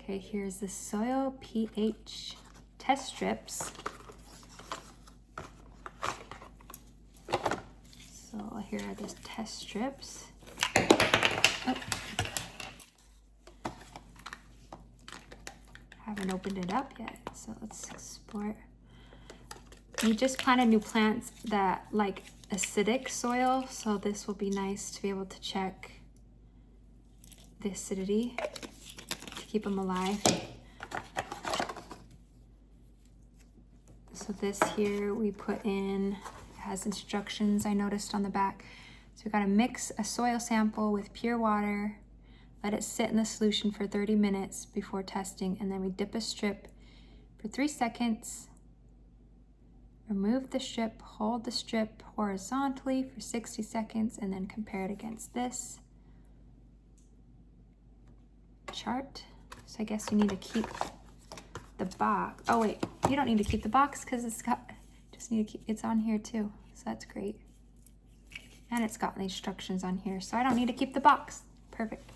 Okay, here's the soil pH test strips. So here are the test strips. Oh. Haven't opened it up yet, so let's explore it. You just planted new plants that like acidic soil, so this will be nice to be able to check the acidity to keep them alive. So this here we put in, it has instructions I noticed on the back. So we gotta mix a soil sample with pure water, let it sit in the solution for 30 minutes before testing, and then we dip a strip for 3 seconds. Remove the strip, hold the strip horizontally for 60 seconds, and then compare it against this chart. So I guess you need to keep the box. Oh wait, you don't need to keep the box because it's got, just need to keep, it's on here too. So that's great. And it's got the instructions on here, so I don't need to keep the box. Perfect.